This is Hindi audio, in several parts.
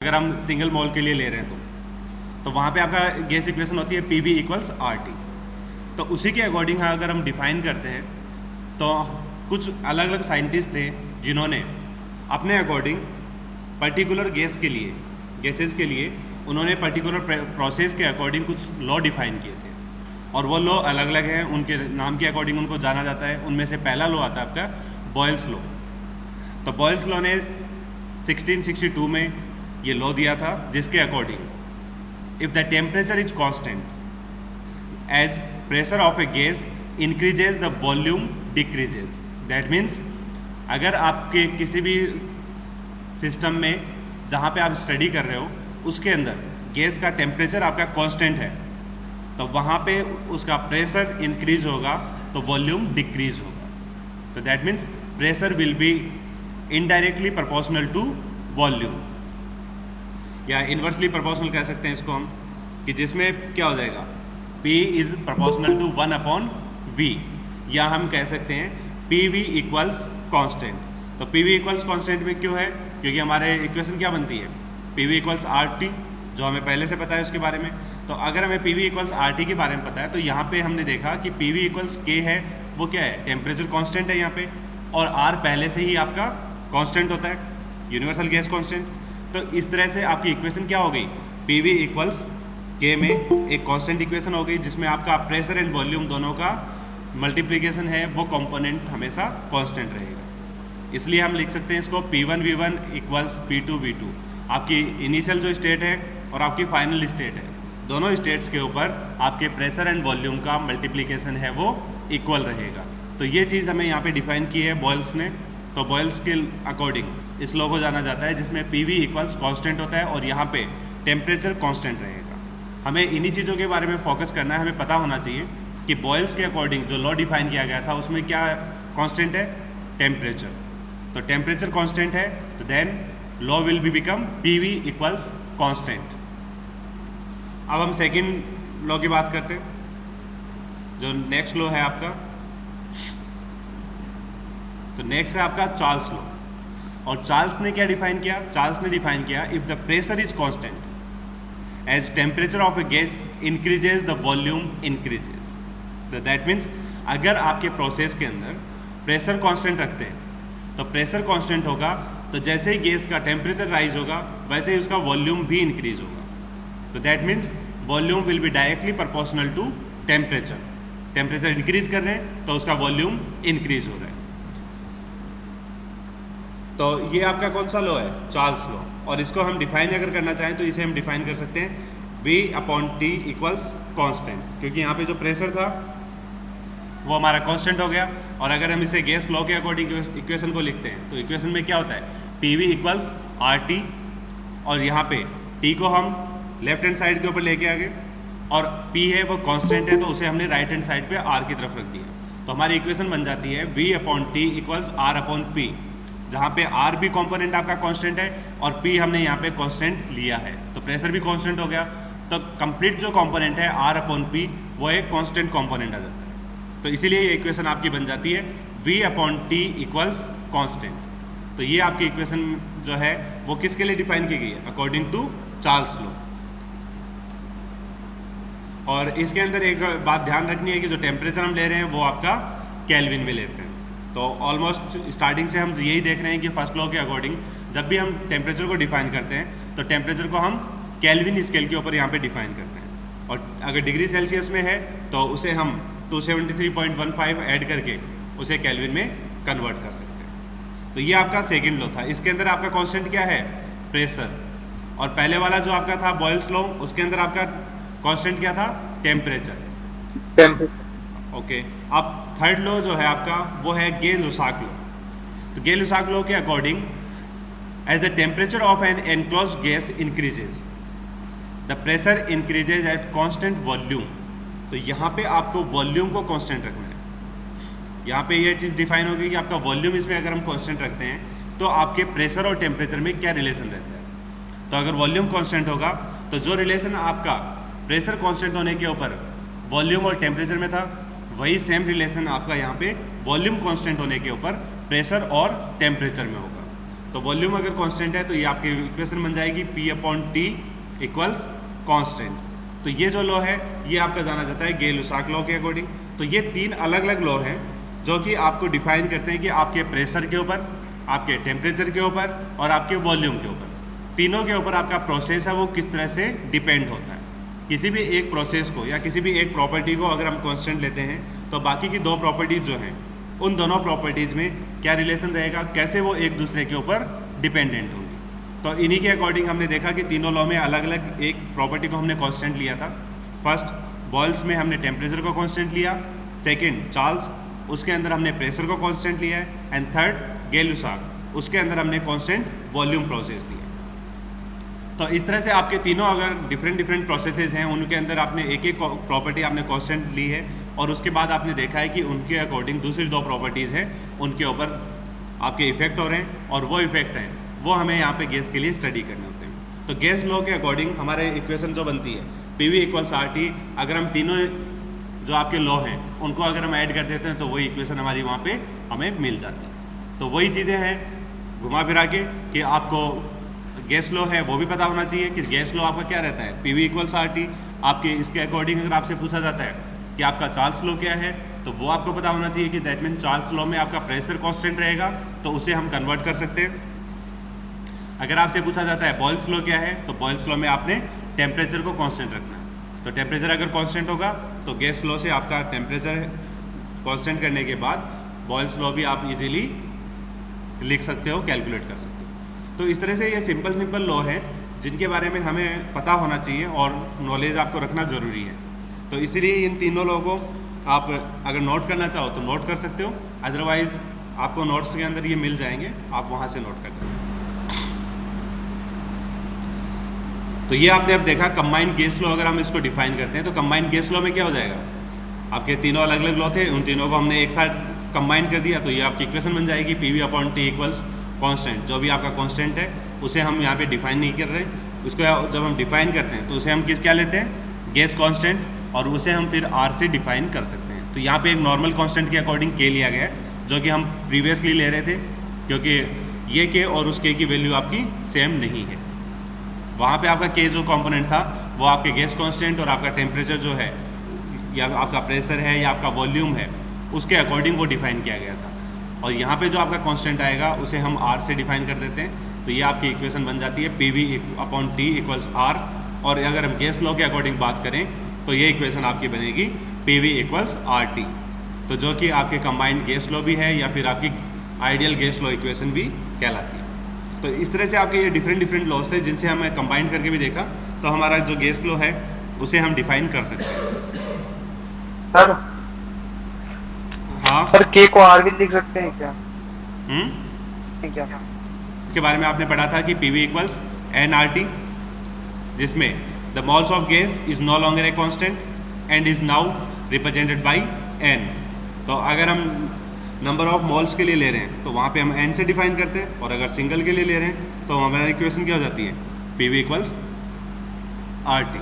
अगर हम सिंगल मोल के लिए ले रहे हैं तो वहाँ पे आपका गैस इक्वेशन होती है P V equals R T. तो उसी के अकॉर्डिंग अगर हम डिफाइन करते हैं तो कुछ अलग अलग साइंटिस्ट थे जिन्होंने अपने अकॉर्डिंग पर्टिकुलर गैस के लिए गैसेस के लिए उन्होंने पर्टिकुलर प्रोसेस के अकॉर्डिंग कुछ लॉ डिफाइन किए थे और वो लॉ अलग अलग हैं, उनके नाम के अकॉर्डिंग उनको जाना जाता है। उनमें से पहला लॉ आता है आपका बॉयल्स लॉ। तो बॉयल्स लॉ ने 1662 में ये लॉ दिया था जिसके according if the temperature is constant as pressure of a gas increases the volume decreases. That means अगर आपके किसी भी सिस्टम में जहाँ पे आप स्टडी कर रहे हो उसके अंदर गैस का टेम्परेचर आपका कांस्टेंट है तो वहाँ पे उसका प्रेशर इंक्रीज होगा तो वॉल्यूम डिक्रीज होगा। तो that means pressure will be indirectly proportional to volume, या इन्वर्सली प्रोपोर्शनल कह सकते हैं इसको हम, कि जिसमें क्या हो जाएगा P is proportional to 1/V, या हम कह सकते हैं PV इक्वल्स कॉन्स्टेंट। तो PV इक्वल्स कॉन्स्टेंट में क्यों है? क्योंकि हमारे इक्वेशन क्या बनती है PV इक्वल्स RT, जो हमें पहले से पता है उसके बारे में। तो अगर हमें PV इक्वल्स RT के बारे में पता है तो यहाँ पे हमने देखा कि PV इक्वल्स K है, वो क्या है, टेम्परेचर कॉन्स्टेंट है यहाँ पे, और R पहले से ही आपका कॉन्स्टेंट होता है, यूनिवर्सल गैस कॉन्स्टेंट। तो इस तरह से आपकी इक्वेशन क्या हो गई, PV इक्वल्स K में एक कांस्टेंट इक्वेशन हो गई जिसमें आपका प्रेशर एंड वॉल्यूम दोनों का मल्टीप्लिकेशन है, वो कंपोनेंट हमेशा कांस्टेंट रहेगा। इसलिए हम लिख सकते हैं इसको P1V1 इक्वल्स P2V2। आपकी इनिशियल जो स्टेट है और आपकी फाइनल स्टेट है, दोनों स्टेट्स के ऊपर आपके प्रेशर एंड वॉल्यूम का मल्टीप्लिकेशन है वो इक्वल रहेगा। तो ये चीज़ हमें यहाँ पे डिफाइन की है बॉयल्स ने। तो बॉयल्स के अकॉर्डिंग इस लॉ को जाना जाता है जिसमें PV इक्वल्स कांस्टेंट होता है और यहाँ पे टेम्परेचर कांस्टेंट रहेगा। हमें इन्हीं चीज़ों के बारे में फोकस करना है। हमें पता होना चाहिए कि बॉयल्स के अकॉर्डिंग जो लॉ डिफाइन किया गया था उसमें क्या कांस्टेंट है, टेम्परेचर। तो टेम्परेचर कांस्टेंट है तो then law will be become PV equals constant. अब हम सेकेंड लॉ की बात करते हैं। जो नेक्स्ट लॉ है आपका, तो नेक्स्ट है आपका चार्ल्स लॉ। और चार्ल्स ने क्या डिफाइन किया? चार्ल्स ने डिफाइन किया if the pressure is constant as temperature of a gas increases the volume increases. That means अगर आपके प्रोसेस के अंदर प्रेशर कांस्टेंट रखते हैं तो प्रेशर कांस्टेंट होगा तो जैसे ही गैस का टेम्परेचर राइज होगा वैसे ही उसका वॉल्यूम भी इंक्रीज होगा। तो that means volume will be directly proportional to temperature. Temperature increase कर रहे हैं तो उसका वॉल्यूम इंक्रीज हो रहा है। तो ये आपका कौन सा लॉ है? Charles law. और इसको हम डिफाइन अगर करना चाहें तो इसे हम डिफाइन कर सकते हैं V/T इक्वल्स कांस्टेंट, क्योंकि यहाँ पे जो प्रेशर था वो हमारा कांस्टेंट हो गया। और अगर हम इसे गैस लॉ के अकॉर्डिंग इक्वेशन को लिखते हैं तो इक्वेशन में क्या होता है PV इक्वल्स RT, और यहाँ पे T को हम लेफ्ट हैंड साइड के ऊपर लेके आ गए और P है वो कांस्टेंट है तो उसे हमने राइट हैंड साइड पे R की तरफ रख दिया। तो हमारी इक्वेशन बन जाती है V/T इक्वल्स R/P, जहाँ पे R भी कंपोनेंट आपका कांस्टेंट है और P हमने यहाँ पे कांस्टेंट लिया है तो प्रेशर भी कांस्टेंट हो गया। तो कंप्लीट जो कंपोनेंट है R/P वो एक कांस्टेंट कंपोनेंट आ जाता है। तो इसीलिए ये इक्वेशन आपकी बन जाती है V/T इक्वल्स कांस्टेंट। तो ये आपकी इक्वेशन जो है वो किसके लिए डिफाइन की गई है? According to Charles law. और इसके अंदर एक बात ध्यान रखनी है कि जो टेम्परेचर हम ले रहे हैं वो आपका केल्विन में लेते हैं। तो ऑलमोस्ट स्टार्टिंग से हम यही देख रहे हैं कि फर्स्ट लॉ के अकॉर्डिंग जब भी हम टेम्परेचर को डिफाइन करते हैं तो टेम्परेचर को हम केल्विन स्केल के ऊपर यहाँ पे डिफाइन करते हैं। और अगर डिग्री सेल्सियस में है तो उसे हम 273.15 ऐड करके उसे केल्विन में कन्वर्ट कर सकते हैं। तो ये आपका सेकेंड लॉ था। इसके अंदर आपका कॉन्स्टेंट क्या है? प्रेशर। और पहले वाला जो आपका था बॉयल्स लॉ, उसके अंदर आपका कांस्टेंट क्या था? टेम्परेचर। ओके। अब थर्ड लॉ जो है आपका वो है गेल-लुसाक लॉ। तो गेल-लुसाक लॉ के according as the temperature of an enclosed gas increases the pressure increases at constant volume. तो यहाँ पे आपको वॉल्यूम को कांस्टेंट रखना है। यहाँ पे ये चीज़ डिफाइन होगी कि आपका वॉल्यूम इसमें अगर हम कांस्टेंट रखते हैं तो आपके प्रेशर और टेम्परेचर में क्या रिलेशन रहता है। तो अगर वॉल्यूम कांस्टेंट होगा तो जो रिलेशन आपका प्रेशर कांस्टेंट होने के ऊपर वॉल्यूम और टेम्परेचर में था वही सेम रिलेशन आपका यहाँ पे वॉल्यूम कांस्टेंट होने के ऊपर प्रेशर और टेम्परेचर में होगा। तो वॉल्यूम अगर कांस्टेंट है तो ये आपकी इक्वेशन बन जाएगी P/T इक्वल्स कांस्टेंट। तो ये जो लॉ है ये आपका जाना जाता है गे-लुसाक लॉ के अकॉर्डिंग। तो ये 3 अलग अलग लॉ हैं जो कि आपको डिफाइन करते हैं कि आपके प्रेशर के ऊपर, आपके टेम्परेचर के ऊपर और आपके वॉल्यूम के ऊपर, तीनों के ऊपर आपका प्रोसेस है वो किस तरह से डिपेंड होता है। किसी भी एक प्रोसेस को या किसी भी एक प्रॉपर्टी को अगर हम कांस्टेंट लेते हैं तो बाकी की 2 प्रॉपर्टीज़ जो हैं उन दोनों प्रॉपर्टीज़ में क्या रिलेशन रहेगा, कैसे वो एक दूसरे के ऊपर डिपेंडेंट होंगी। तो इन्हीं के अकॉर्डिंग हमने देखा कि तीनों लॉ में अलग अलग एक प्रॉपर्टी को हमने कांस्टेंट लिया था। फर्स्ट बॉयल्स में हमने टेम्परेचर को कांस्टेंट लिया, सेकंड चार्ल्स उसके अंदर हमने प्रेशर को कांस्टेंट लिया है, एंड थर्ड गे-लुसाक उसके अंदर हमने कांस्टेंट वॉल्यूम प्रोसेस लिया। तो इस तरह से आपके तीनों अगर डिफरेंट प्रोसेसेस हैं उनके अंदर आपने एक एक प्रॉपर्टी आपने कांस्टेंट ली है और उसके बाद आपने देखा है कि उनके अकॉर्डिंग दूसरी 2 प्रॉपर्टीज़ हैं उनके ऊपर आपके इफेक्ट हो रहे हैं और वो इफेक्ट हैं वो हमें यहाँ पे गैस के लिए स्टडी करने होते हैं। तो गैस लॉ के अकॉर्डिंग हमारे इक्वेशन जो बनती है PV = RT, अगर हम तीनों जो आपके लॉ हैं उनको अगर हम ऐड कर देते हैं तो वही इक्वेशन हमारी वहाँ पे हमें मिल जाती है। तो वही चीज़ें हैं घुमा फिरा के कि आपको गैस लॉ है वो भी पता होना चाहिए कि गैस लॉ आपका क्या रहता है PV = RT। आपके इसके अकॉर्डिंग अगर आपसे पूछा जाता है कि आपका चार्ल्स लॉ क्या है तो वो आपको पता होना चाहिए कि दैट मीन चार्ल्स लॉ में आपका प्रेशर कांस्टेंट रहेगा तो उसे हम कन्वर्ट कर सकते हैं। अगर आपसे पूछा जाता है बॉयल्स लॉ क्या है तो बॉयल्स लॉ में आपने टेम्परेचर को कांस्टेंट रखना है। तो टेम्परेचर अगर कांस्टेंट होगा तो गैस लॉ से आपका टेम्परेचर कांस्टेंट करने के बाद बॉयल्स लॉ भी आप इजीली लिख सकते हो, कैलकुलेट कर सकते हो। तो इस तरह से ये सिंपल लॉ है जिनके बारे में हमें पता होना चाहिए और नॉलेज आपको रखना ज़रूरी है। तो इसीलिए इन तीनों लॉ को आप अगर नोट करना चाहो तो नोट कर सकते हो, अदरवाइज आपको नोट्स के अंदर ये मिल जाएंगे, आप वहाँ से नोट कर लेंगे। तो ये आपने अब देखा कंबाइंड गैस लॉ अगर हम इसको डिफाइन करते हैं तो कंबाइंड गैस लॉ में क्या हो जाएगा, आपके तीनों अलग अलग लॉ थे उन तीनों को हमने एक साथ कंबाइन कर दिया तो ये आपकी इक्वेशन बन जाएगी PV/T इक्वल्स कांस्टेंट। जो भी आपका कांस्टेंट है उसे हम यहाँ पे डिफाइन नहीं कर रहे, उसको जब हम डिफाइन करते हैं तो उसे हम क्या लेते हैं गैस कांस्टेंट, और उसे हम फिर R से डिफाइन कर सकते हैं। तो यहाँ पे एक नॉर्मल कांस्टेंट के अकॉर्डिंग K लिया गया है जो कि हम प्रीवियसली ले रहे थे, क्योंकि ये K और उस K की वैल्यू आपकी सेम नहीं है। वहाँ पे आपका K जो कंपोनेंट था वो आपके गैस कांस्टेंट और आपका टेम्परेचर जो है या आपका प्रेशर है या आपका वॉल्यूम है उसके अकॉर्डिंग वो डिफाइन किया गया था, और यहाँ पे जो आपका कांस्टेंट आएगा उसे हम R से डिफाइन कर देते हैं। तो ये आपकी इक्वेशन बन जाती है PV/T इक्वल्स R। और अगर हम गैस लॉ के अकॉर्डिंग बात करें तो ये इक्वेशन आपकी बनेगी PV = RT, तो जो कि आपके कंबाइंड गैस लॉ भी है या फिर आपकी आइडियल गैस लॉ इक्वेशन भी कहलाती है। तो इस तरह से आपके ये डिफरेंट लॉस थे जिनसे हमें कंबाइन करके भी देखा, तो हमारा जो गैस लॉ है उसे हम डिफाइन कर सकते हैं। सर हाँ सर K को R भी लिख सकते हैं क्या? ठीक है। इसके बारे में आपने पढ़ा था कि PV = nRT, जिसमें the moles of gas is no longer a constant and is now represented by n। तो अगर हम नंबर ऑफ मोल्स के लिए ले रहे हैं तो वहाँ पे हम n से डिफाइन करते हैं, और अगर सिंगल के लिए ले रहे हैं तो हमारा इक्वेशन क्या हो जाती है PV = RT,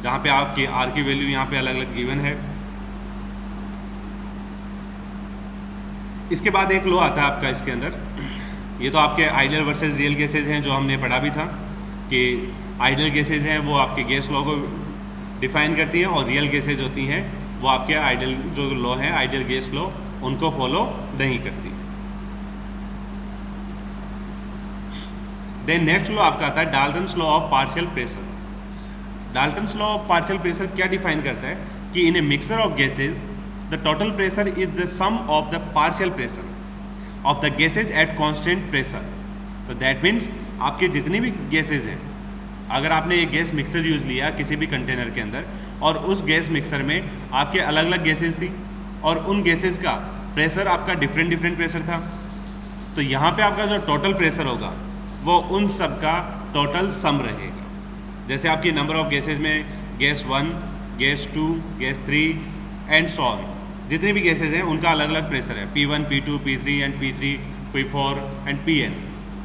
जहाँ पे आपकी R की वैल्यू यहाँ पे अलग अलग गिवन है। इसके बाद एक लॉ आता है आपका इसके अंदर, ये तो आपके आइडियल वर्सेस रियल गैसेज हैं जो हमने पढ़ा भी था कि आइडियल गैसेज हैं वो आपके गैस लॉ को डिफाइन करती हैं, और रियल गैसेज होती हैं वो आपके आइडियल जो लॉ है आइडियल गैस लॉ उनको फॉलो नहीं करती। देन नेक्स्ट लॉ आपका आता है Dalton's law of partial pressure. Dalton's law of partial pressure क्या डिफाइन करता है कि in a mixture of gases the total pressure is the sum of the partial pressure of the gases at constant pressure. तो दैट मीन्स आपके जितनी भी गैसेज हैं, अगर आपने एक गैस मिक्सर यूज़ लिया किसी भी कंटेनर के अंदर और उस गैस मिक्सर में आपके अलग अलग गैसेज थी और उन गैसेज का प्रेशर आपका डिफरेंट प्रेशर था, तो यहाँ पे आपका जो टोटल प्रेशर होगा वो उन सब का टोटल सम रहेगा। जैसे आपकी नंबर ऑफ गैसेज में gas 1, gas 2, gas 3 and so on, जितनी भी गैसेज हैं उनका अलग अलग प्रेशर है, P1, P2, P3 and P3, P4 and Pn।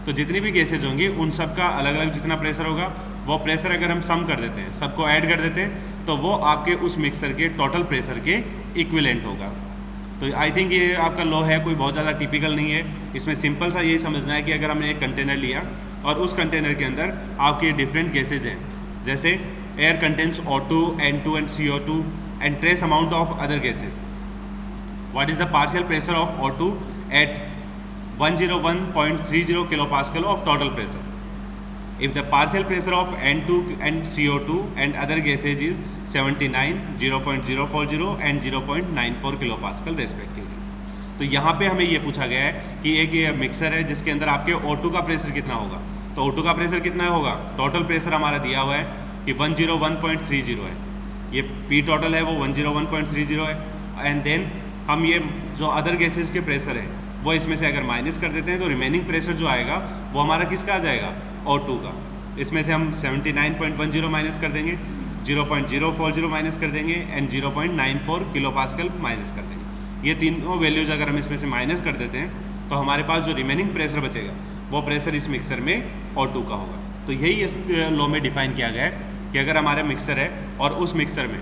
तो जितनी भी गैसेज होंगी उन सब का अलग अलग जितना प्रेशर होगा वो प्रेशर अगर हम सम कर देते हैं, सबको ऐड कर देते हैं, तो वो आपके उस मिक्सर के टोटल प्रेशर के इक्विवेलेंट होगा। तो आई थिंक ये आपका लॉ है, कोई बहुत ज़्यादा टिपिकल नहीं है। इसमें सिंपल सा यही समझना है कि अगर हमने एक कंटेनर लिया और उस कंटेनर के अंदर आपके डिफरेंट गैसेज हैं, जैसे air contains O2, N2 and CO2 and trace amount of other gases. What is the partial pressure of O2 at 101.30 kilopascal of total pressure? If the partial pressure of N2 and CO2 and other gases is 79, 0.040 and 0.94 kilopascal respectively. तो यहाँ पे हमें ये पूछा गया है कि एक ये मिक्सर है जिसके अंदर आपके O2 का प्रेशर कितना होगा। तो O2 का प्रेशर कितना होगा, टोटल प्रेशर हमारा दिया हुआ है कि 101.30 है, ये P टोटल है वो 101.30 है। एंड देन हम ये जो अदर गैसेज के प्रेशर है वो इसमें से अगर माइनस कर देते हैं तो रिमेनिंग प्रेशर जो आएगा वो हमारा किसका आ जाएगा, O2 का। इसमें से हम 79.10 माइनस कर देंगे, 0.040 माइनस कर देंगे एंड 0.94 किलोपास्कल माइनस कर देंगे। ये तीनों वैल्यूज अगर हम इसमें से माइनस कर देते हैं तो हमारे पास जो रिमेनिंग प्रेशर बचेगा वो प्रेशर इस मिक्सर में O2 का होगा। तो यही इस लॉ में डिफाइन किया गया है कि अगर हमारा मिक्सर है और उस मिक्सर में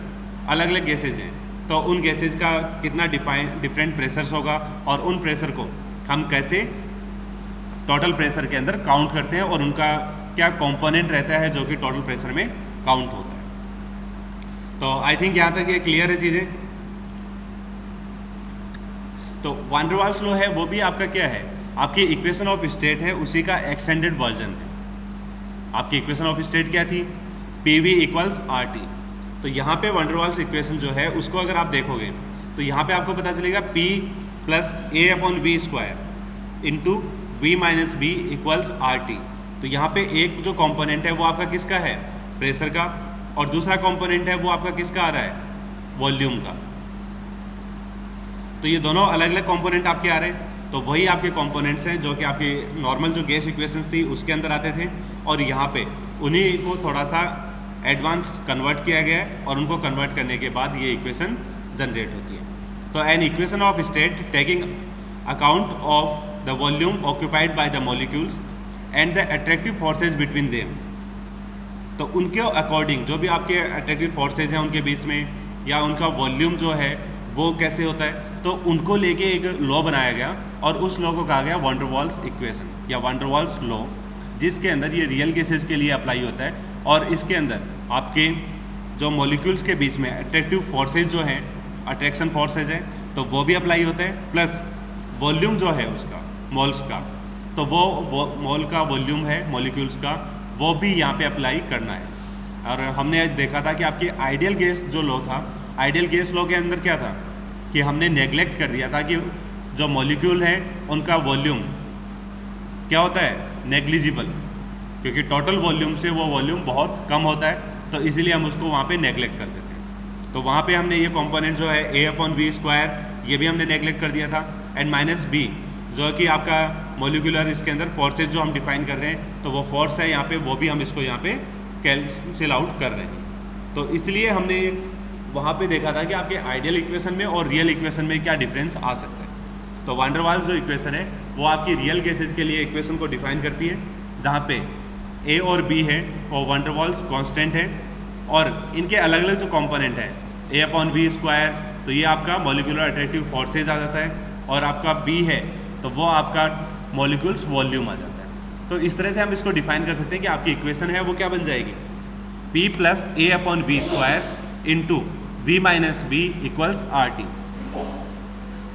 अलग अलग गैसेज हैं तो उन गैसेज का कितना डिफरेंट प्रेशर्स होगा और उन प्रेशर को हम कैसे टोटल प्रेशर के अंदर काउंट करते हैं और उनका क्या कंपोनेंट रहता है जो कि टोटल प्रेशर में काउंट होता है। तो आई थिंक यहाँ तक ये क्लियर है चीज़ें। तो वान डर वाल्स लॉ है वो भी आपका क्या है, आपकी इक्वेशन ऑफ स्टेट है उसी का एक्सटेंडेड वर्जन है। आपकी इक्वेशन ऑफ स्टेट क्या थी, PV इक्वल्स RT। तो यहाँ पे वान डर वाल्स इक्वेशन जो है उसको अगर आप देखोगे तो यहाँ पे आपको पता चलेगा P plus A/V² into V minus B equals RT। तो यहाँ पे एक जो कंपोनेंट है वो आपका किसका है, प्रेशर का, और दूसरा कंपोनेंट है वो आपका किसका आ रहा है, वॉल्यूम का। तो ये दोनों अलग अलग कंपोनेंट आपके आ रहे हैं। तो वही आपके कंपोनेंट्स हैं जो कि आपकी नॉर्मल जो गैस इक्वेशन थी उसके अंदर आते थे, और यहाँ पे उन्हीं को थोड़ा सा एडवांस कन्वर्ट किया गया है और उनको कन्वर्ट करने के बाद ये इक्वेशन जनरेट होती है। तो an equation of state taking account of the volume occupied by the molecules and the attractive forces between them. तो उनके अकॉर्डिंग जो भी आपके अट्रैक्टिव फोर्सेज हैं उनके बीच में, या उनका वॉल्यूम जो है वो कैसे होता है, तो उनको लेके एक लॉ बनाया गया और उस लॉ को कहा गया वान डर वाल्स इक्वेशन या वान डर वाल्स लॉ, जिसके अंदर ये रियल केसेस के लिए अप्लाई होता है। और इसके अंदर आपके जो मॉलिक्यूल्स के बीच में अट्रैक्टिव फोर्सेज जो हैं, अट्रैक्शन फोर्सेज हैं, तो वो भी अप्लाई होता है, प्लस वॉल्यूम जो है उसका, मोल्स का, तो वो मोल का वॉल्यूम है मॉलिक्यूल्स का, वो भी यहाँ पे अप्लाई करना है। और हमने देखा था कि आपकी आइडियल गैस जो लॉ था, आइडियल गैस लॉ के अंदर क्या था कि हमने नेग्लेक्ट कर दिया था कि जो मॉलिक्यूल है उनका वॉल्यूम क्या होता है, नेग्लिजिबल, क्योंकि टोटल वॉल्यूम से वो वॉल्यूम बहुत कम होता है, तो इसीलिए हम उसको वहाँ पे नेग्लेक्ट कर देते हैं। तो वहाँ पे हमने ये कंपोनेंट जो है A/V² ये भी हमने नेग्लेक्ट कर दिया था, एंड माइनस B जो कि आपका मॉलिक्यूलर इसके अंदर फोर्सेज जो हम डिफाइन कर रहे हैं, तो वो फोर्स है यहाँ पे, वो भी हम इसको यहाँ पे कैंसिल आउट कर रहे हैं। तो इसलिए हमने वहाँ पे देखा था कि आपके आइडियल इक्वेशन में और रियल इक्वेशन में क्या डिफरेंस आ सकता है। तो वान डर वाल्स जो इक्वेशन है वो आपकी रियल केसेस के लिए इक्वेशन को डिफाइन करती है, जहाँ पे A और B है वो वान डर वाल्स कांस्टेंट है, और इनके अलग अलग जो कंपोनेंट है A/V², तो ये आपका मॉलिक्यूलर अट्रैक्टिव फोर्सेज आ जाता है, और आपका B है तो वो आपका मॉलिक्यूल्स वॉल्यूम आ जाता है। तो इस तरह से हम इसको डिफाइन कर सकते हैं कि आपकी इक्वेशन है वो क्या बन जाएगी, P plus A/V² into V minus B equals RT।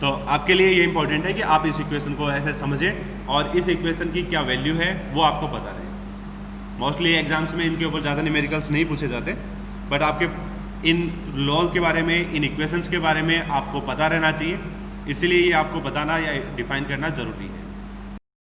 तो आपके लिए ये इंपॉर्टेंट है कि आप इस इक्वेशन को ऐसे समझें और इस इक्वेशन की क्या वैल्यू है वो आपको पता रहे। मोस्टली एग्जाम्स में इनके ऊपर ज़्यादा न्यूमेरिकल्स नहीं पूछे जाते, बट आपके इन लॉ के बारे में, इन इक्वेशंस के बारे में आपको पता रहना चाहिए, इसलिए ये आपको बताना या डिफाइन करना ज़रूरी है।